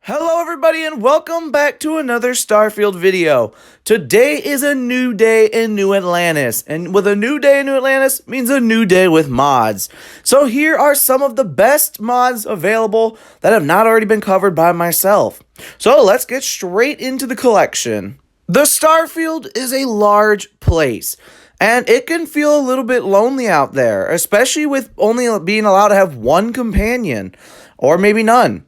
Hello everybody and welcome back to another Starfield video. Today is a new day in New Atlantis, and with a new day in New Atlantis means a new day with mods. So here are some of the best mods available that have not already been covered by myself. So let's get straight into the collection. The Starfield is a large place, and it can feel a little bit lonely out there, especially with only being allowed to have one companion, or maybe none.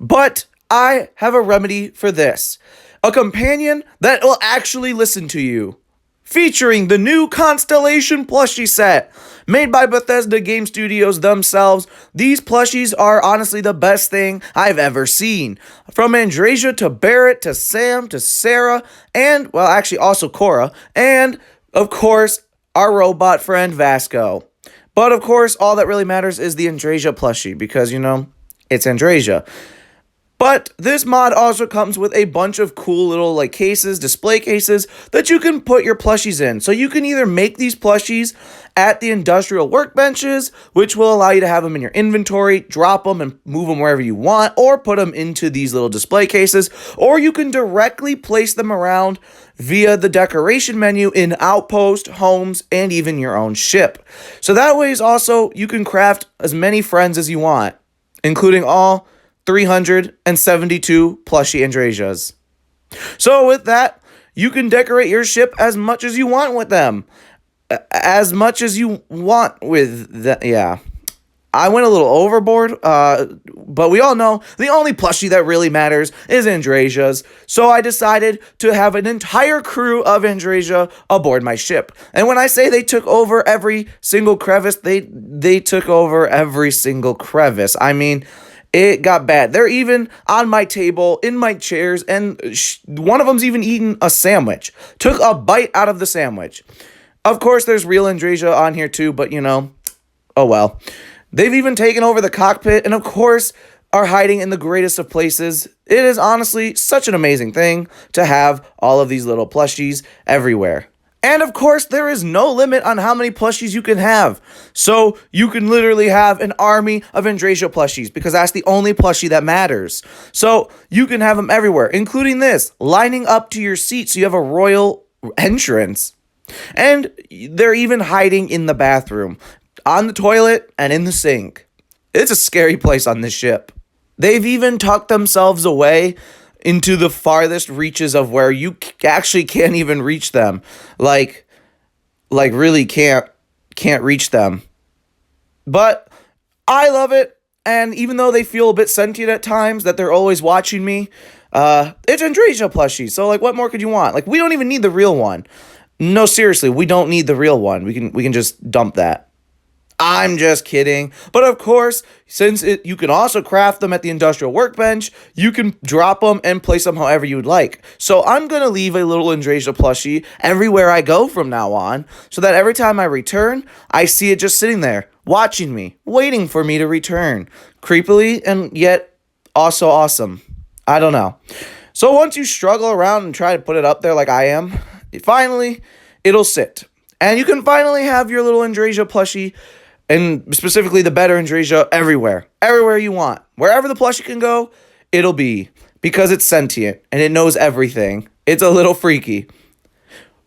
But I have a remedy for this. A companion that will actually listen to you. Featuring the new Constellation Plushie Set. Made by Bethesda Game Studios themselves, these plushies are honestly the best thing I've ever seen. From Andrasia to Barrett to Sam to Sarah and, well, actually also Cora. And, of course, our robot friend Vasco. But, of course, all that really matters is the Andrasia plushie because, you know, it's Andrasia. But this mod also comes with a bunch of cool little cases, display cases, that you can put your plushies in. So you can either make these plushies at the industrial workbenches, which will allow you to have them in your inventory, drop them and move them wherever you want, or put them into these little display cases, or you can directly place them around via the decoration menu in Outpost, homes, and even your own ship. So that way is also you can craft as many friends as you want, including all 372 plushie Andrasias. So with that, you can decorate your ship as much as you want with them. As much as you want with that, yeah. I went a little overboard, but we all know the only plushie that really matters is Andrasia's. So I decided to have an entire crew of Andrasia aboard my ship. And when I say they took over every single crevice, they took over every single crevice. I mean, it got bad. They're even on my table, in my chairs, and one of them's even eaten a sandwich. Took a bite out of the sandwich. Of course, there's real Andrasia on here too, but you know, oh well. They've even taken over the cockpit, and of course, are hiding in the greatest of places. It is honestly such an amazing thing to have all of these little plushies everywhere. And of course, there is no limit on how many plushies you can have. So you can literally have an army of Andrasia plushies because that's the only plushie that matters. So you can have them everywhere, including this, lining up to your seat so you have a royal entrance. And they're even hiding in the bathroom, on the toilet, and in the sink. It's a scary place on this ship. They've even tucked themselves away into the farthest reaches of where you actually can't even reach them. Like really can't reach them. But I love it, and even though they feel a bit sentient at times, that they're always watching me, it's Andrasia plushie, so what more could you want? We don't even need the real one. No, seriously, we don't need the real one. We can just dump that. I'm just kidding. But of course, since you can also craft them at the industrial workbench, you can drop them and place them however you would like. So I'm going to leave a little Andrasia plushie everywhere I go from now on, so that every time I return, I see it just sitting there, watching me, waiting for me to return. Creepily and yet also awesome. I don't know. So once you struggle around and try to put it up there like I am, finally, it'll sit. And you can finally have your little Andrasia plushie, and specifically the better Andrasia, everywhere. Everywhere you want. Wherever the plushie can go, it'll be. Because it's sentient, and it knows everything. It's a little freaky.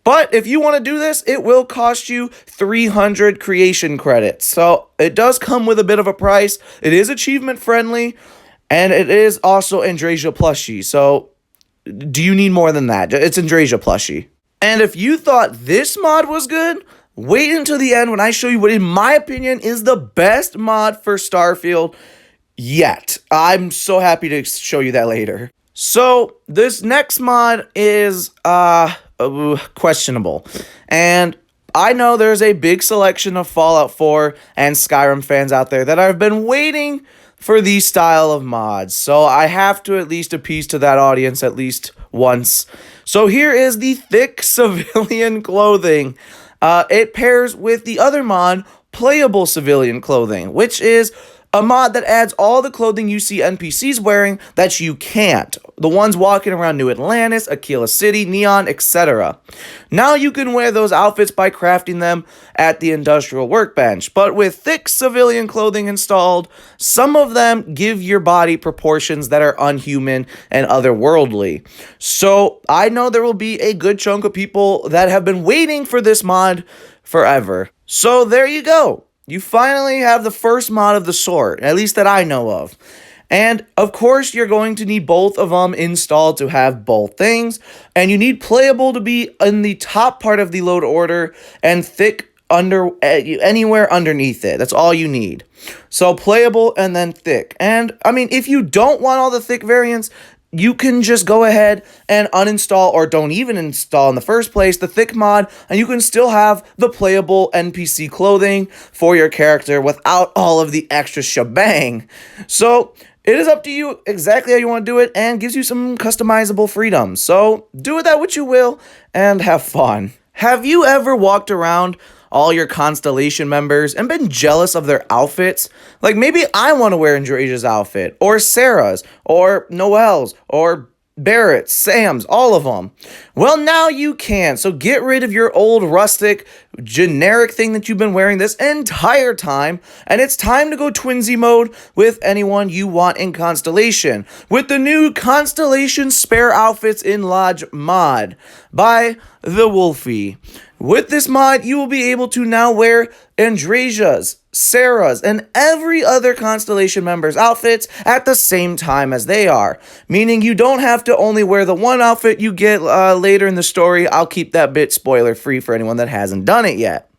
But if you want to do this, it will cost you 300 creation credits. So it does come with a bit of a price. It is achievement friendly, and it is also Andrasia plushie. So do you need more than that? It's Andrasia plushie. And if you thought this mod was good, wait until the end when I show you what, in my opinion, is the best mod for Starfield yet. I'm so happy to show you that later. So, this next mod is questionable. And I know there's a big selection of Fallout 4 and Skyrim fans out there that have been waiting for these style of mods. So, I have to at least appease to that audience at least once. So, here is the Thicc civilian clothing. It pairs with the other mod, Playable civilian clothing, which is a mod that adds all the clothing you see NPCs wearing that you can't. the ones walking around New Atlantis, Aquila City, Neon, etc. Now you can wear those outfits by crafting them at the industrial workbench, but with Thicc civilian clothing installed, some of them give your body proportions that are unhuman and otherworldly. So I know there will be a good chunk of people that have been waiting for this mod forever. So there you go. You finally have the first mod of the sort, at least that I know of. And of course, you're going to need both of them installed to have both things. And you need Playable to be in the top part of the load order and Thicc anywhere underneath it. That's all you need. So Playable and then Thicc. And I mean, if you don't want all the Thicc variants, you can just go ahead and uninstall or don't even install in the first place the Thicc mod, and you can still have the Playable NPC clothing for your character without all of the extra shebang. So it is up to you exactly how you want to do it, and gives you some customizable freedom. So do with that what you will and have fun. Have you ever walked around all your Constellation members and been jealous of their outfits? Like, maybe I want to wear Andresia's outfit, or Sarah's, or Noelle's, or Barrett's, Sam's, all of them. Well, now you can. So get rid of your old rustic, generic thing that you've been wearing this entire time, and it's time to go twinsy mode with anyone you want in Constellation with the new Constellation Spare Outfits in Lodge mod by the Wolfie. With this mod, you will be able to now wear Andresia's, Sarah's, and every other Constellation member's outfits at the same time as they are. Meaning you don't have to only wear the one outfit you get later in the story. I'll keep that bit spoiler free for anyone that hasn't done it yet.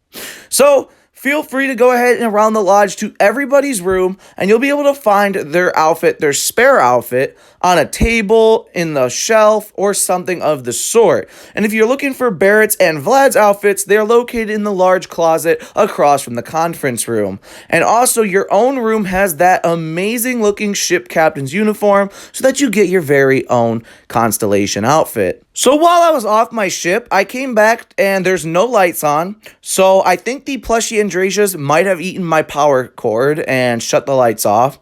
So feel free to go ahead and around the lodge to everybody's room, and you'll be able to find their outfit, their spare outfit, on a table, in the shelf, or something of the sort. And if you're looking for Barrett's and Vlad's outfits, they're located in the large closet across from the conference room. And also, your own room has that amazing looking ship captain's uniform so that you get your very own Constellation outfit. So while I was off my ship, I came back and there's no lights on. So I think the plushie Andresias might have eaten my power cord and shut the lights off.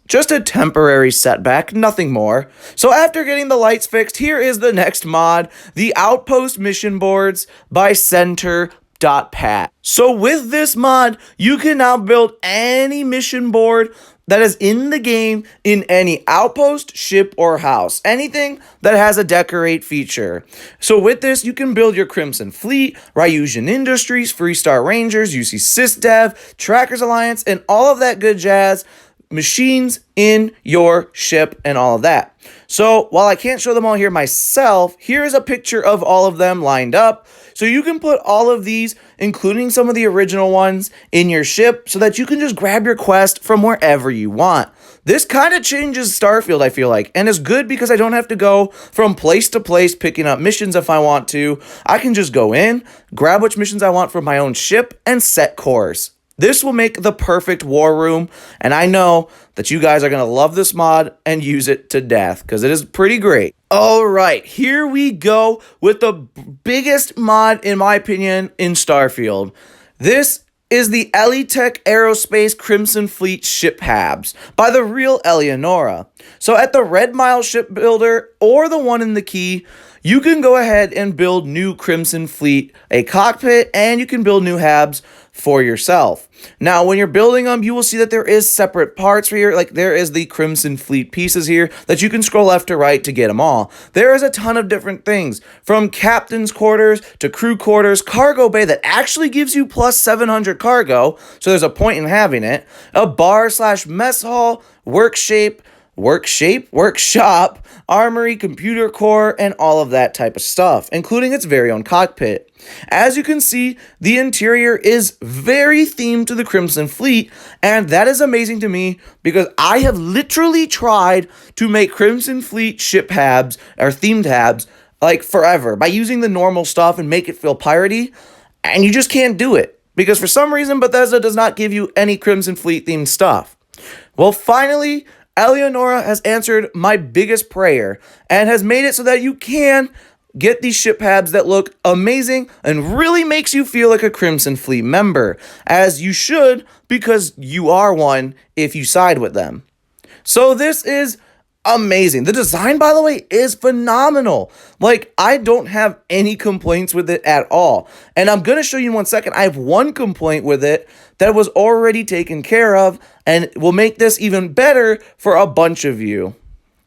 Just a temporary setback, nothing more. So after getting the lights fixed, here is the next mod, the Outpost mission boards by senter.pat. So with this mod, you can now build any mission board that is in the game in any outpost, ship, or house. Anything that has a decorate feature. So with this, you can build your Crimson Fleet, Ryusian Industries, Freestar Rangers, UC SysDev, Trackers Alliance, and all of that good jazz machines in your ship and all of that. So while I can't show them all here myself, here's a picture of all of them lined up. So you can put all of these, including some of the original ones, in your ship so that you can just grab your quest from wherever you want. This kind of changes Starfield, I feel like, and is good because I don't have to go from place to place picking up missions if I want to. I can just go in, grab which missions I want from my own ship, and set course. This will make the perfect war room, and I know that you guys are going to love this mod and use it to death, because it is pretty great. Alright, here we go with the biggest mod, in my opinion, in Starfield. This is the EliTek Aerospace Crimson Fleet Ship Habs by TheRealElianora. So at the Red Mile Shipbuilder, or the one in the Key, you can go ahead and build new Crimson Fleet, a cockpit, and you can build new Habs for yourself. Now, when you're building them, you will see that there is separate parts for here. Like, there is the Crimson Fleet pieces here that you can scroll left to right to get them all. There is a ton of different things, from captain's quarters to crew quarters, cargo bay that actually gives you plus 700 cargo, so there's a point in having it, a bar/mess hall, workshop, armory, computer core, and all of that type of stuff, including its very own cockpit. As you can see, the interior is very themed to the Crimson Fleet, and that is amazing to me because I have literally tried to make Crimson Fleet ship Habs, or themed Habs, like forever, by using the normal stuff and make it feel piratey, and you just can't do it, because for some reason Bethesda does not give you any Crimson Fleet themed stuff. Well, finally, Eleonora has answered my biggest prayer and has made it so that you can get these ship Habs that look amazing and really makes you feel like a Crimson Fleet member, as you should, because you are one if you side with them. So this is amazing. The design, by the way, is phenomenal. Like, I don't have any complaints with it at all. And I'm going to show you in 1 second. I have one complaint with it that was already taken care of and will make this even better for a bunch of you.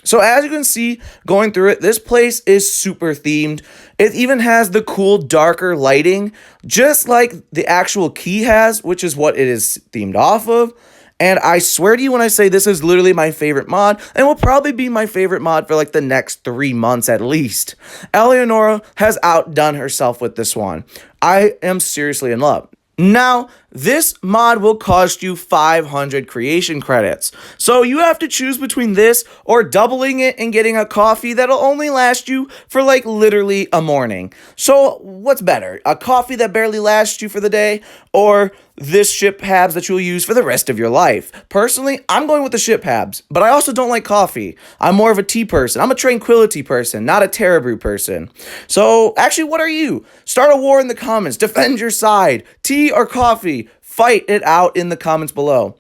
So as you can see, going through it, this place is super themed. It even has the cool darker lighting, just like the actual key has, which is what it is themed off of. And I swear to you when I say this is literally my favorite mod, and will probably be my favorite mod for like the next 3 months at least. Eleonora has outdone herself with this one. I am seriously in love. Now, this mod will cost you 500 creation credits. So you have to choose between this or doubling it and getting a coffee that'll only last you for like literally a morning. So what's better? A coffee that barely lasts you for the day or this ship Habs that you'll use for the rest of your life? Personally, I'm going with the ship Habs, but I also don't like coffee. I'm more of a tea person. I'm a tranquility person, not a Terra Brew person. So actually, what are you? Start a war in the comments. Defend your side. Tea or coffee? Fight it out in the comments below.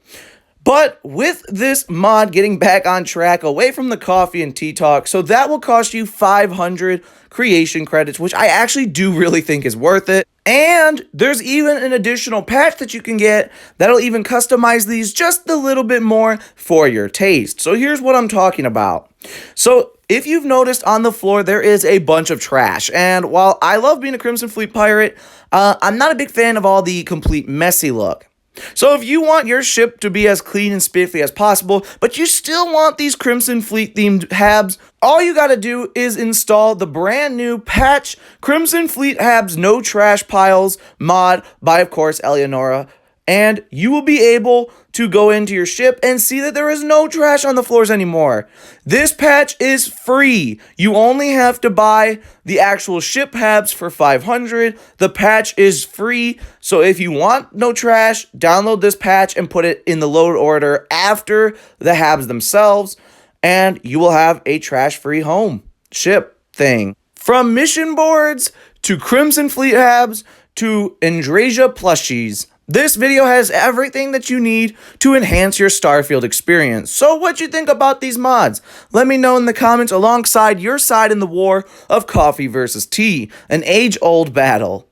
But with this mod getting back on track away from the coffee and tea talk, so that will cost you 500 creation credits, which I actually do really think is worth it. And there's even an additional patch that you can get that'll even customize these just a little bit more for your taste. So here's what I'm talking about. So if you've noticed on the floor, there is a bunch of trash. And while I love being a Crimson Fleet pirate, I'm not a big fan of all the complete messy look. So if you want your ship to be as clean and spiffy as possible, but you still want these Crimson Fleet themed Habs, all you gotta do is install the brand new patch Crimson Fleet Habs No Trash Piles mod by, of course, Eleonora, and you will be able to go into your ship and see that there is no trash on the floors anymore. This patch is free. You only have to buy the actual ship Habs for 500. The patch is free. So if you want no trash, download this patch and put it in the load order after the Habs themselves, and you will have a trash-free home ship thing. From mission boards to Crimson Fleet Habs to Andrasia Plushies, this video has everything that you need to enhance your Starfield experience. So what you think about these mods? Let me know in the comments alongside your side in the war of coffee versus tea, an age-old battle.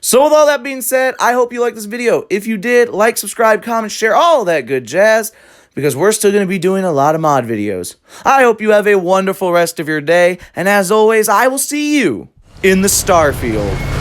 So with all that being said, I hope you liked this video. If you did, like, subscribe, comment, share, all that good jazz, because we're still going to be doing a lot of mod videos. I hope you have a wonderful rest of your day, and as always, I will see you in the Starfield.